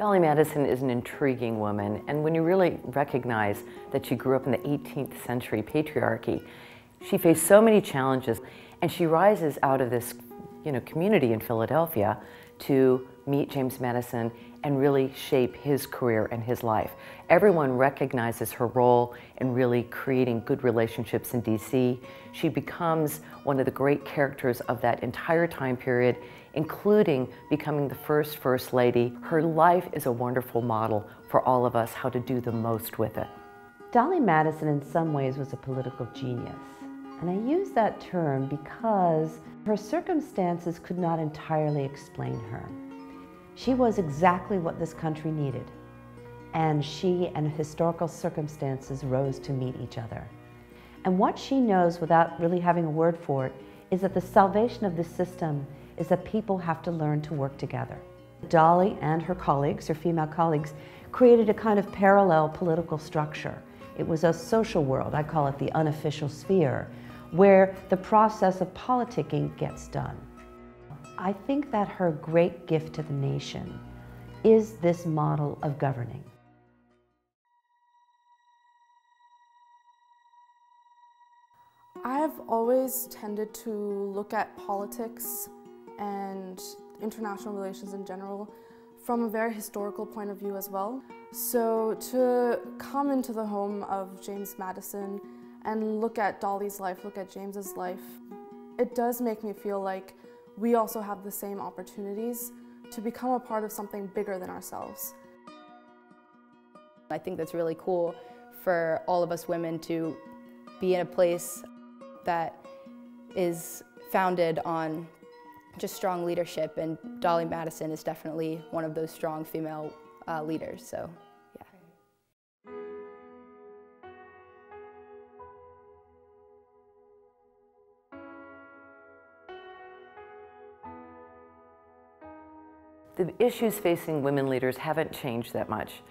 Dolley Madison is an intriguing woman, and when you really recognize that she grew up in the 18th century patriarchy, she faced so many challenges, and she rises out of this community in Philadelphia to meet James Madison and really shape his career and his life. Everyone recognizes her role in really creating good relationships in DC. She becomes one of the great characters of that entire time period, including becoming the First Lady. Her life is a wonderful model for all of us how to do the most with it. Dolley Madison in some ways was a political genius. And I use that term because her circumstances could not entirely explain her. She was exactly what this country needed, and she and historical circumstances rose to meet each other. And what she knows, without really having a word for it, is that the salvation of this system is that people have to learn to work together. Dolley and her colleagues, her female colleagues, created a kind of parallel political structure. It was a social world, I call it the unofficial sphere, where the process of politicking gets done. I think that her great gift to the nation is this model of governing. I've always tended to look at politics and international relations in general from a very historical point of view as well. So to come into the home of James Madison and look at Dolley's life, look at James's life, it does make me feel like we also have the same opportunities to become a part of something bigger than ourselves. I think that's really cool for all of us women to be in a place that is founded on just strong leadership, and Dolley Madison is definitely one of those strong female leaders, so yeah. The issues facing women leaders haven't changed that much.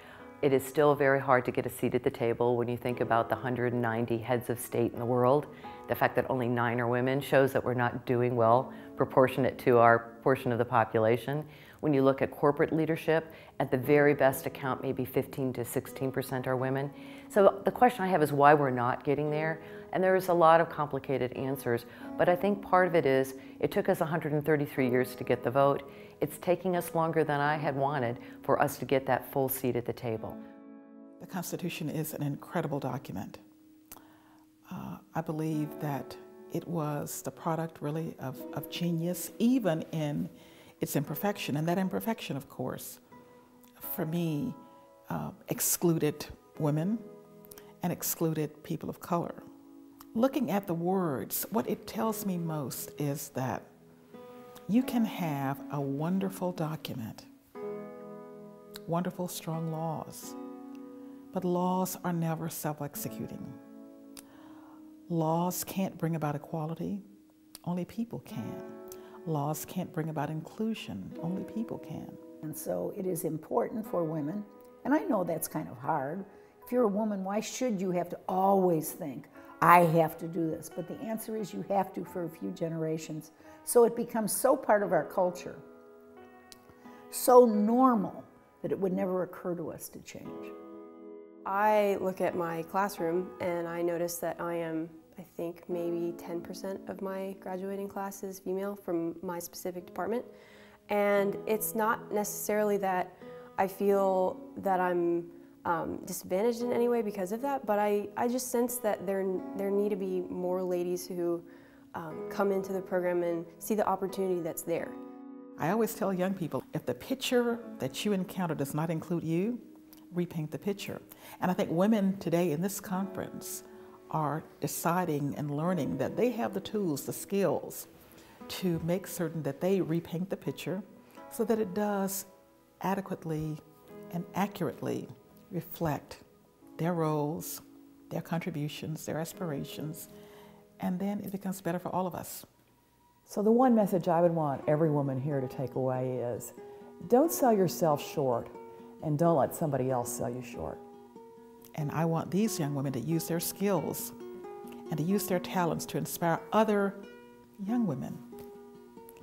It is still very hard to get a seat at the table when you think about the 190 heads of state in the world. The fact that only 9 are women shows that we're not doing well proportionate to our portion of the population. When you look at corporate leadership, at the very best account, maybe 15 to 16% are women. So the question I have is why we're not getting there. And there's a lot of complicated answers, but I think part of it is it took us 133 years to get the vote. It's taking us longer than I had wanted for us to get that full seat at the table. The Constitution is an incredible document. I believe that it was the product really of genius, even in its imperfection. And that imperfection, of course, for me, excluded women and excluded people of color. Looking at the words, what it tells me most is that you can have a wonderful document, wonderful, strong laws, but laws are never self-executing. Laws can't bring about equality, only people can. Laws can't bring about inclusion, only people can. And so it is important for women, and I know that's kind of hard. If you're a woman, why should you have to always think, I have to do this? But the answer is you have to for a few generations. So it becomes so part of our culture, so normal, that it would never occur to us to change. I look at my classroom and I notice that I am, I think, maybe 10% of my graduating class is female from my specific department. And it's not necessarily that I feel that I'm disadvantaged in any way because of that, but I just sense that there need to be more ladies who come into the program and see the opportunity that's there. I always tell young people, if the picture that you encounter does not include you, repaint the picture. And I think women today in this conference are deciding and learning that they have the tools, the skills to make certain that they repaint the picture so that it does adequately and accurately reflect their roles, their contributions, their aspirations, and then it becomes better for all of us. So the one message I would want every woman here to take away is, don't sell yourself short, and don't let somebody else sell you short. And I want these young women to use their skills and to use their talents to inspire other young women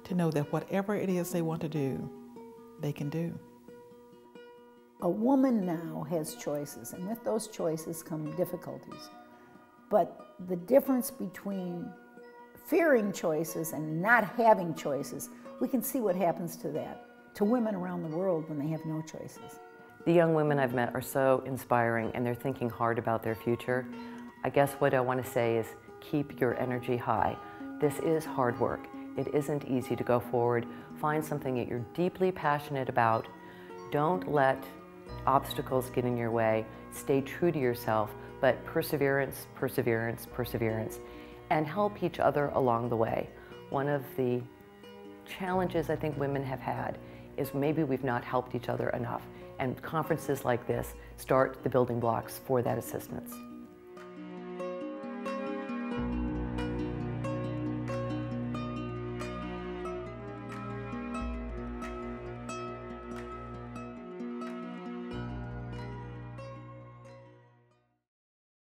to know that whatever it is they want to do, they can do. A woman now has choices, and with those choices come difficulties. But the difference between fearing choices and not having choices, we can see what happens to that, to women around the world when they have no choices. The young women I've met are so inspiring, and they're thinking hard about their future. I guess what I want to say is keep your energy high. This is hard work. It isn't easy to go forward. Find something that you're deeply passionate about. Don't let obstacles get in your way. Stay true to yourself, but perseverance, perseverance, perseverance, and help each other along the way. One of the challenges I think women have had is maybe we've not helped each other enough, and conferences like this start the building blocks for that assistance.